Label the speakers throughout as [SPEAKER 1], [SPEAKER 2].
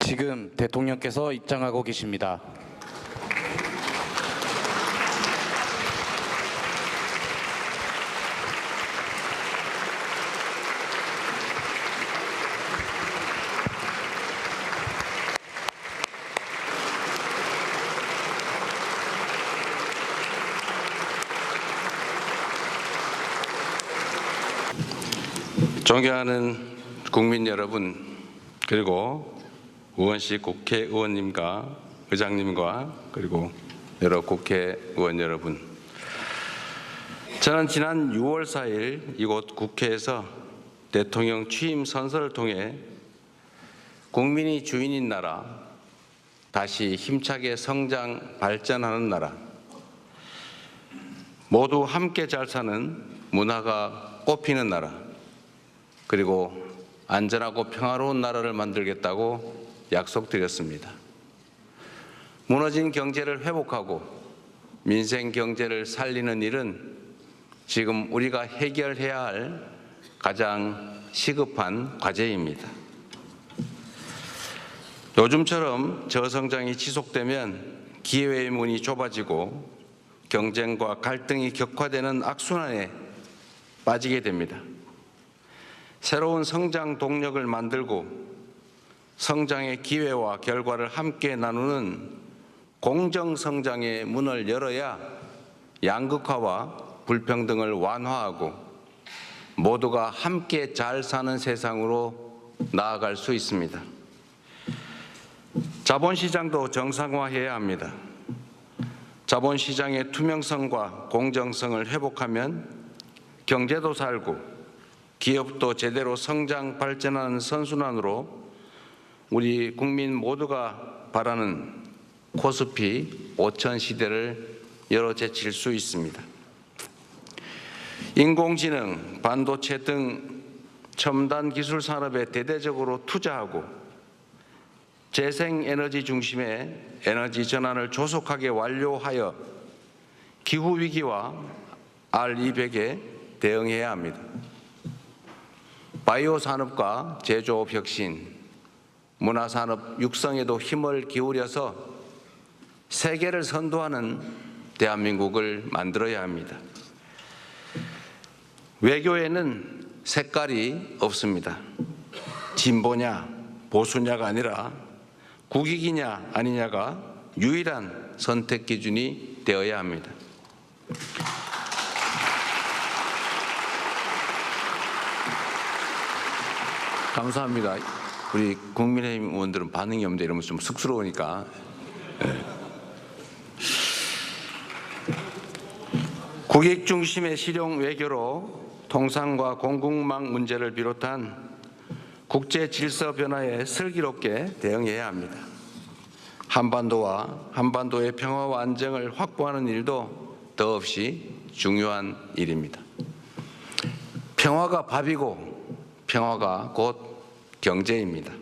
[SPEAKER 1] 지금 대통령께서 입장하고 계십니다.
[SPEAKER 2] 존경하는 국민 여러분, 그리고 의원실 국회의원님과 의장님과 그리고 여러 국회의원 여러분, 저는 지난 6월 4일 이곳 국회에서 대통령 취임 선서를 통해 국민이 주인인 나라, 다시 힘차게 성장 발전하는 나라, 모두 함께 잘 사는 문화가 꽃피는 나라, 그리고 안전하고 평화로운 나라를 만들겠다고 약속드렸습니다. 무너진 경제를 회복하고 민생 경제를 살리는 일은 지금 우리가 해결해야 할 가장 시급한 과제입니다. 요즘처럼 저성장이 지속되면 기회의 문이 좁아지고 경쟁과 갈등이 격화되는 악순환에 빠지게 됩니다. 새로운 성장 동력을 만들고 성장의 기회와 결과를 함께 나누는 공정성장의 문을 열어야 양극화와 불평등을 완화하고 모두가 함께 잘 사는 세상으로 나아갈 수 있습니다. 자본시장도 정상화해야 합니다. 자본시장의 투명성과 공정성을 회복하면 경제도 살고 기업도 제대로 성장 발전하는 선순환으로 우리 국민 모두가 바라는 코스피 5000 시대를 열어제칠 수 있습니다. 인공지능, 반도체 등 첨단 기술 산업에 대대적으로 투자하고 재생에너지 중심의 에너지 전환을 조속하게 완료하여 기후위기와 R200에 대응해야 합니다. 바이오 산업과 제조업 혁신, 문화산업 육성에도 힘을 기울여서 세계를 선도하는 대한민국을 만들어야 합니다. 외교에는 색깔이 없습니다. 진보냐 보수냐가 아니라 국익이냐 아니냐가 유일한 선택 기준이 되어야 합니다. 감사합니다. 우리 국민의힘 의원들은 반응이 없는데 이러면 좀 쑥스러우니까. 네. 국익 중심의 실용 외교로 통상과 공급망 문제를 비롯한 국제 질서 변화에 슬기롭게 대응해야 합니다. 한반도와 한반도의 평화와 안정을 확보하는 일도 더없이 중요한 일입니다. 평화가 밥이고 평화가 곧 경제입니다.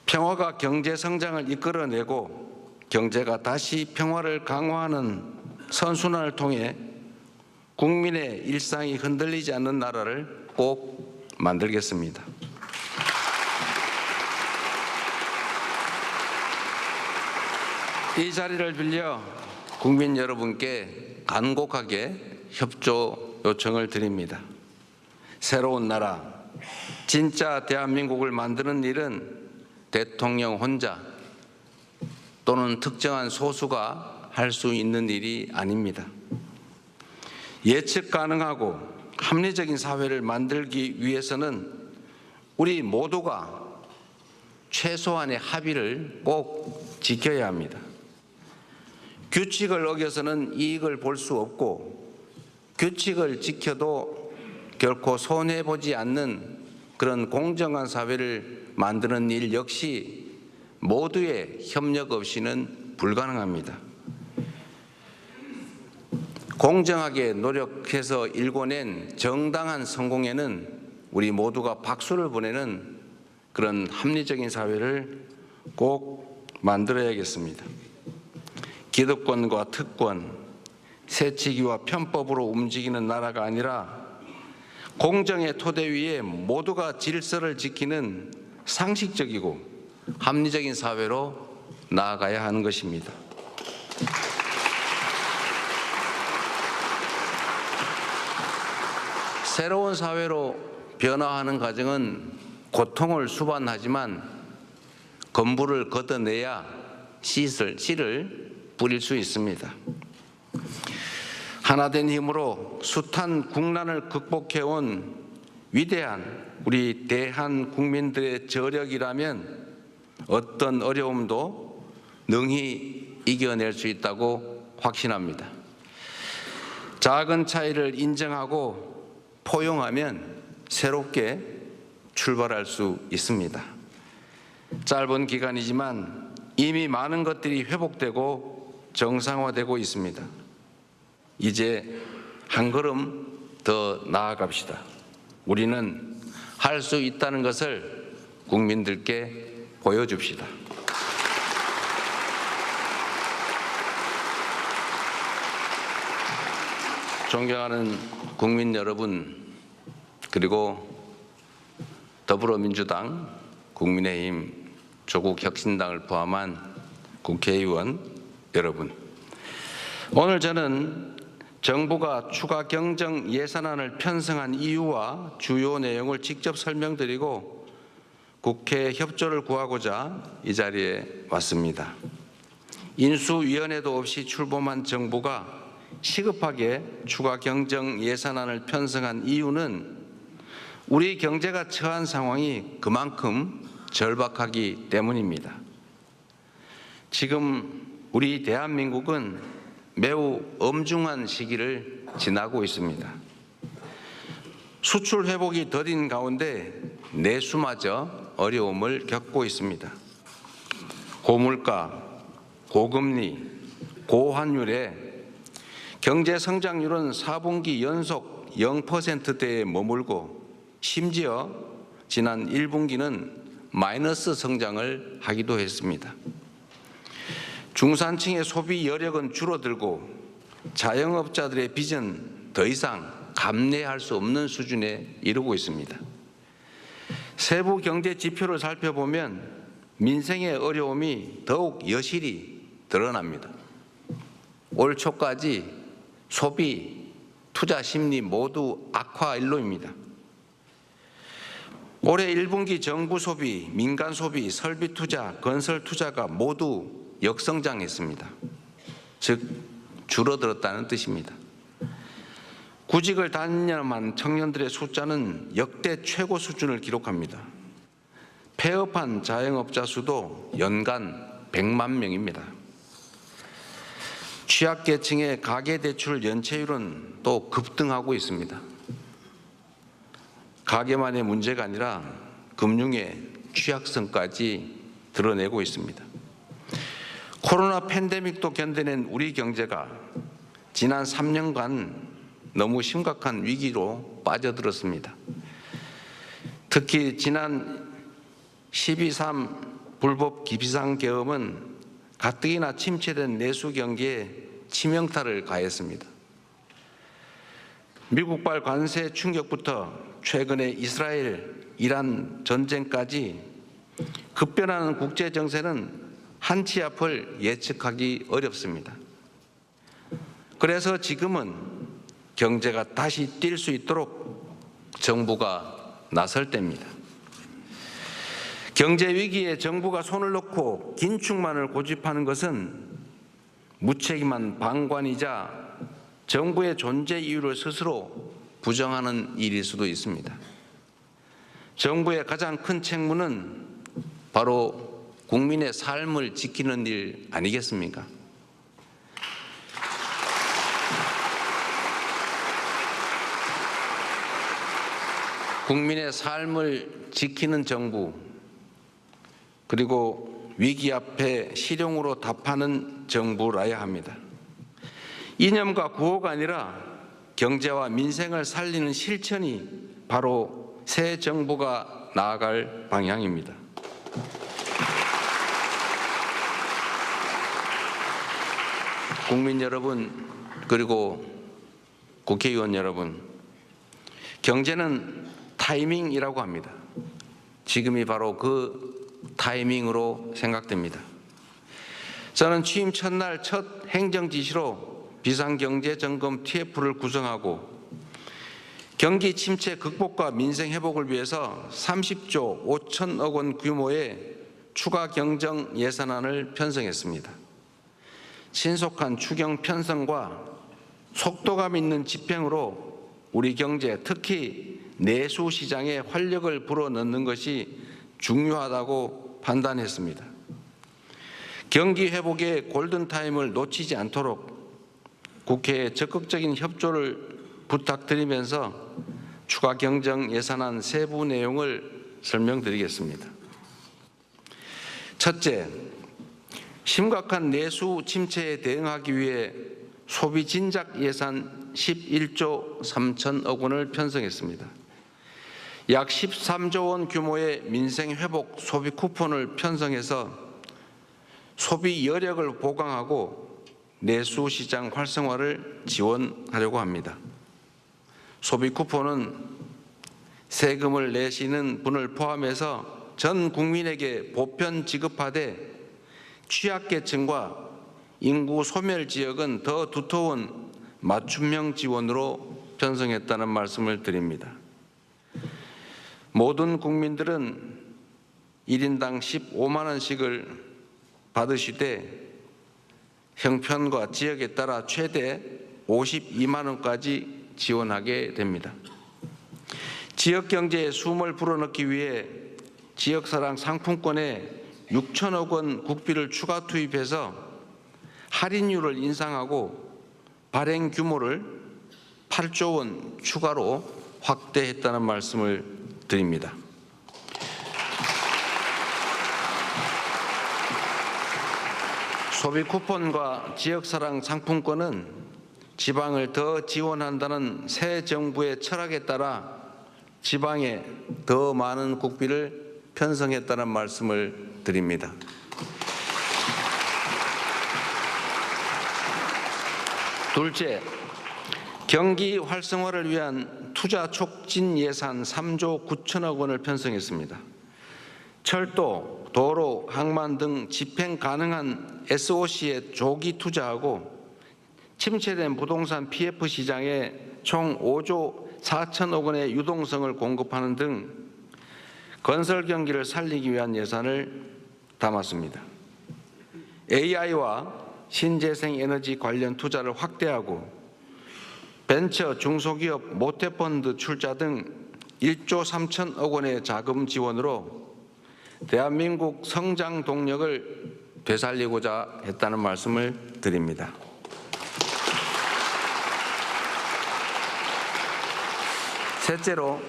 [SPEAKER 2] 평화가 경제 성장을 이끌어내고 경제가 다시 평화를 강화하는 선순환을 통해 국민의 일상이 흔들리지 않는 나라를 꼭 만들겠습니다. 이 자리를 빌려 국민 여러분께 간곡하게 협조 요청을 드립니다. 새로운 나라, 진짜 대한민국을 만드는 일은 대통령 혼자 또는 특정한 소수가 할 수 있는 일이 아닙니다. 예측 가능하고 합리적인 사회를 만들기 위해서는 우리 모두가 최소한의 합의를 꼭 지켜야 합니다. 규칙을 어겨서는 이익을 볼 수 없고 규칙을 지켜도 결코 손해보지 않는 그런 공정한 사회를 만드는 일 역시 모두의 협력 없이는 불가능합니다. 공정하게 노력해서 일궈낸 정당한 성공에는 우리 모두가 박수를 보내는 그런 합리적인 사회를 꼭 만들어야겠습니다. 기득권과 특권, 새치기와 편법으로 움직이는 나라가 아니라 공정의 토대 위에 모두가 질서를 지키는 상식적이고 합리적인 사회로 나아가야 하는 것입니다. 새로운 사회로 변화하는 과정은 고통을 수반하지만 건물을 걷어내야 씨를 뿌릴 수 있습니다. 하나된 힘으로 숱한 국난을 극복해온 위대한 우리 대한 국민들의 저력이라면 어떤 어려움도 능히 이겨낼 수 있다고 확신합니다. 작은 차이를 인정하고 포용하면 새롭게 출발할 수 있습니다. 짧은 기간이지만 이미 많은 것들이 회복되고 정상화되고 있습니다. 이제 한 걸음 더 나아갑시다. 우리는 할 수 있다는 것을 국민들께 보여줍시다. 존경하는 국민 여러분, 그리고 더불어민주당, 국민의힘, 조국혁신당을 포함한 국회의원 여러분, 오늘 저는 정부가 추가 경정 예산안을 편성한 이유와 주요 내용을 직접 설명드리고 국회 협조를 구하고자 이 자리에 왔습니다. 인수위원회도 없이 출범한 정부가 시급하게 추가 경정 예산안을 편성한 이유는 우리 경제가 처한 상황이 그만큼 절박하기 때문입니다. 지금 우리 대한민국은 매우 엄중한 시기를 지나고 있습니다. 수출 회복이 더딘 가운데 내수마저 어려움을 겪고 있습니다. 고물가, 고금리, 고환율에 경제 성장률은 4분기 연속 0%대에 머물고 심지어 지난 1분기는 마이너스 성장을 하기도 했습니다. 중산층의 소비 여력은 줄어들고 자영업자들의 빚은 더 이상 감내할 수 없는 수준에 이르고 있습니다. 세부 경제 지표를 살펴보면 민생의 어려움이 더욱 여실히 드러납니다. 올 초까지 소비, 투자 심리 모두 악화 일로입니다. 올해 1분기 정부 소비, 민간 소비, 설비 투자, 건설 투자가 모두 역성장했습니다. 즉 줄어들었다는 뜻입니다. 구직을 단념한 청년들의 숫자는 역대 최고 수준을 기록합니다. 폐업한 자영업자 수도 연간 100만 명입니다. 취약계층의 가계대출 연체율은 또 급등하고 있습니다. 가계만의 문제가 아니라 금융의 취약성까지 드러내고 있습니다. 코로나 팬데믹도 견뎌낸 우리 경제가 지난 3년간 너무 심각한 위기로 빠져들었습니다. 특히 지난 12.3 불법 비상계엄은 가뜩이나 침체된 내수 경기에 치명타를 가했습니다. 미국발 관세 충격부터 최근의 이스라엘, 이란 전쟁까지 급변하는 국제 정세는 한치 앞을 예측하기 어렵습니다. 그래서 지금은 경제가 다시 뛸 수 있도록 정부가 나설 때입니다. 경제 위기에 정부가 손을 놓고 긴축만을 고집하는 것은 무책임한 방관이자 정부의 존재 이유를 스스로 부정하는 일일 수도 있습니다. 정부의 가장 큰 책무는 바로 국민의 삶을 지키는 일 아니겠습니까? 국민의 삶을 지키는 정부, 그리고 위기 앞에 실용으로 답하는 정부라야 합니다. 이념과 구호가 아니라 경제와 민생을 살리는 실천이 바로 새 정부가 나아갈 방향입니다. 국민 여러분, 그리고 국회의원 여러분, 경제는 타이밍이라고 합니다. 지금이 바로 그 타이밍으로 생각됩니다. 저는 취임 첫날 첫 행정지시로 비상경제점검 TF를 구성하고 경기 침체 극복과 민생 회복을 위해서 30조 5천억 원 규모의 추가 경정 예산안을 편성했습니다. 신속한 추경 편성과 속도감 있는 집행으로 우리 경제, 특히 내수 시장에 활력을 불어넣는 것이 중요하다고 판단했습니다. 경기 회복의 골든타임을 놓치지 않도록 국회에 적극적인 협조를 부탁드리면서 추가 경정 예산안 세부 내용을 설명드리겠습니다. 첫째, 심각한 내수 침체에 대응하기 위해 소비 진작 예산 11조 3천억 원을 편성했습니다. 약 13조 원 규모의 민생 회복 소비 쿠폰을 편성해서 소비 여력을 보강하고 내수 시장 활성화를 지원하려고 합니다. 소비 쿠폰은 세금을 내시는 분을 포함해서 전 국민에게 보편 지급하되 취약계층과 인구 소멸 지역은 더 두터운 맞춤형 지원으로 편성했다는 말씀을 드립니다. 모든 국민들은 1인당 15만 원씩을 받으시되 형편과 지역에 따라 최대 52만 원까지 지원하게 됩니다. 지역 경제에 숨을 불어넣기 위해 지역사랑 상품권에 6천억 원 국비를 추가 투입해서 할인율을 인상하고 발행 규모를 8조 원 추가로 확대했다는 말씀을 드립니다. 소비 쿠폰과 지역사랑 상품권은 지방을 더 지원한다는 새 정부의 철학에 따라 지방에 더 많은 국비를 편성했다는 말씀을 드립니다. 둘째, 경기 활성화를 위한 투자 촉진 예산 3조 9천억 원을 편성했습니다. 철도, 도로, 항만 등 집행 가능한 SOC에 조기 투자하고 침체된 부동산 PF 시장에 총 5조 4천억 원의 유동성을 공급하는 등 건설 경기를 살리기 위한 예산을 담았습니다. AI와 신재생 에너지 관련 투자를 확대하고 벤처 중소기업 모태펀드 출자 등 1조 3천억 원의 자금 지원으로 대한민국 성장 동력을 되살리고자 했다는 말씀을 드립니다. 셋째로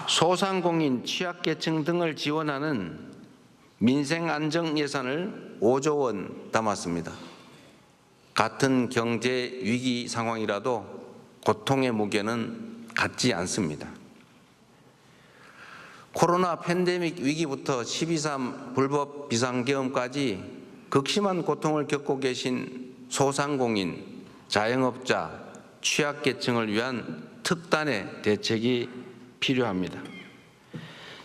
[SPEAKER 2] 소상공인, 취약계층 등을 지원하는 민생안정 예산을 5조 원 담았습니다. 같은 경제 위기 상황이라도 고통의 무게는 같지 않습니다. 코로나 팬데믹 위기부터 12.3 불법 비상계엄까지 극심한 고통을 겪고 계신 소상공인, 자영업자, 취약계층을 위한 특단의 대책이 필요합니다.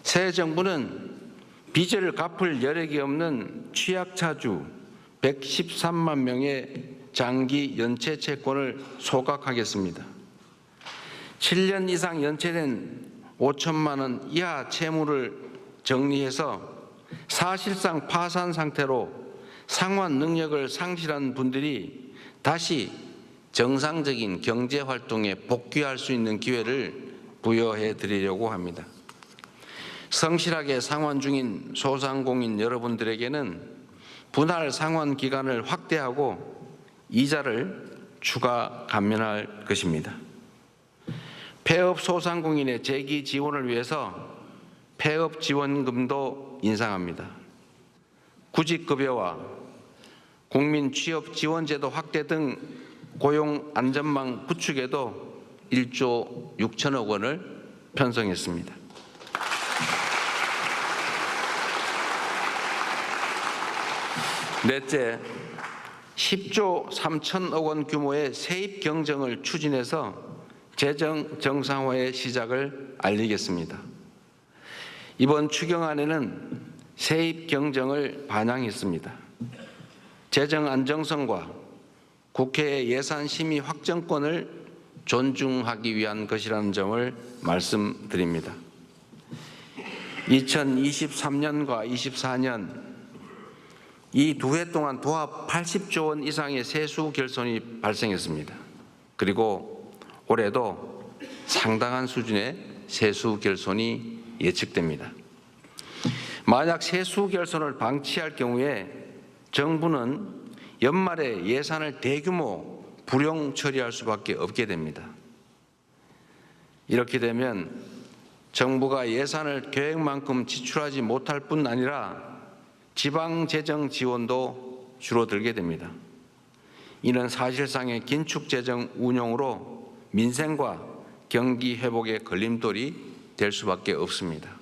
[SPEAKER 2] 새 정부는 빚을 갚을 여력이 없는 취약차주 113만 명의 장기 연체 채권을 소각하겠습니다. 7년 이상 연체된 5천만 원 이하 채무를 정리해서 사실상 파산 상태로 상환 능력을 상실한 분들이 다시 정상적인 경제 활동에 복귀할 수 있는 기회를 부여해 드리려고 합니다. 성실하게 상환 중인 소상공인 여러분들에게는 분할 상환 기간을 확대하고 이자를 추가 감면할 것입니다. 폐업 소상공인의 재기 지원을 위해서 폐업 지원금도 인상합니다. 구직급여와 국민 취업 지원제도 확대 등 고용 안전망 구축에도 1조 6천억 원을 편성했습니다. 넷째, 10조 3천억 원 규모의 세입 경정을 추진해서 재정 정상화의 시작을 알리겠습니다. 이번 추경안에는 세입 경정을 반영했습니다. 재정 안정성과 국회의 예산 심의 확정권을 존중하기 위한 것이라는 점을 말씀드립니다. 2023년과 24년 이 두 해 동안 도합 80조 원 이상의 세수 결손이 발생했습니다. 그리고 올해도 상당한 수준의 세수 결손이 예측됩니다. 만약 세수 결손을 방치할 경우에 정부는 연말에 예산을 대규모 불용 처리할 수밖에 없게 됩니다. 이렇게 되면 정부가 예산을 계획만큼 지출하지 못할 뿐 아니라 지방재정 지원도 줄어들게 됩니다. 이는 사실상의 긴축재정 운용으로 민생과 경기 회복의 걸림돌이 될 수밖에 없습니다.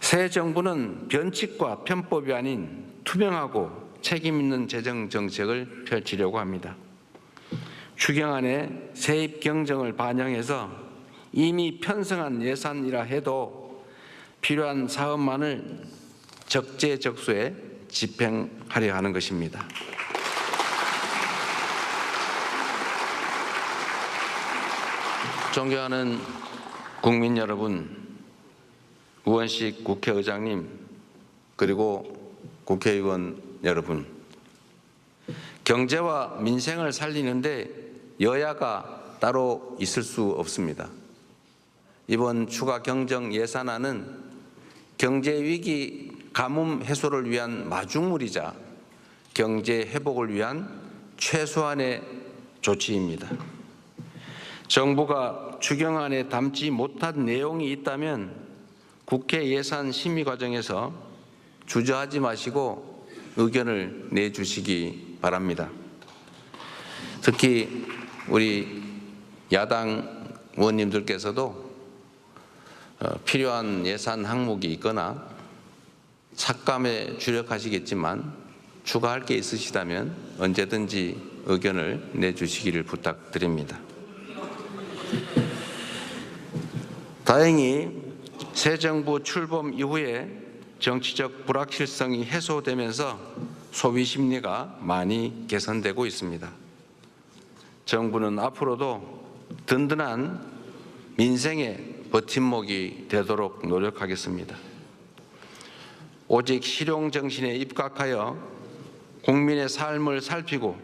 [SPEAKER 2] 새 정부는 변칙과 편법이 아닌 투명하고 책임 있는 재정 정책을 펼치려고 합니다. 추경안에 세입 경정을 반영해서 이미 편성한 예산이라 해도 필요한 사업만을 적재적소에 집행하려 하는 것입니다. 존경하는 국민 여러분, 우원식 국회의장님, 그리고 국회의원 여러분, 경제와 민생을 살리는데 여야가 따로 있을 수 없습니다. 이번 추가 경정 예산안은 경제 위기 가뭄 해소를 위한 마중물이자 경제 회복을 위한 최소한의 조치입니다. 정부가 추경안에 담지 못한 내용이 있다면 국회 예산 심의 과정에서 주저하지 마시고 의견을 내주시기 바랍니다. 특히 우리 야당 의원님들께서도 필요한 예산 항목이 있거나 삭감에 주력하시겠지만 추가할 게 있으시다면 언제든지 의견을 내주시기를 부탁드립니다. 다행히 새 정부 출범 이후에 정치적 불확실성이 해소되면서 소비 심리가 많이 개선되고 있습니다. 정부는 앞으로도 든든한 민생의 버팀목이 되도록 노력하겠습니다. 오직 실용 정신에 입각하여 국민의 삶을 살피고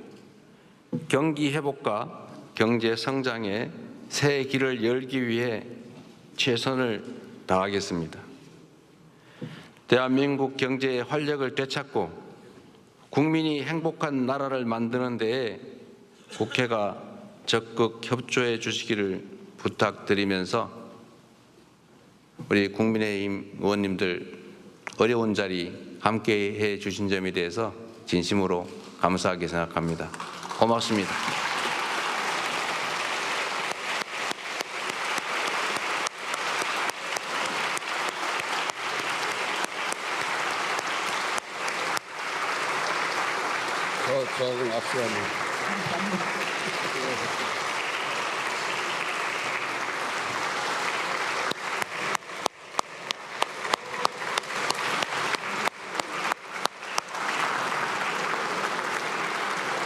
[SPEAKER 2] 경기 회복과 경제 성장의 새 길을 열기 위해 최선을 다하겠습니다. 대한민국 경제의 활력을 되찾고 국민이 행복한 나라를 만드는 데에 국회가 적극 협조해 주시기를 부탁드리면서 우리 국민의힘 의원님들 어려운 자리 함께해 주신 점에 대해서 진심으로 감사하게 생각합니다. 고맙습니다.
[SPEAKER 3] 저하고 악수합니다.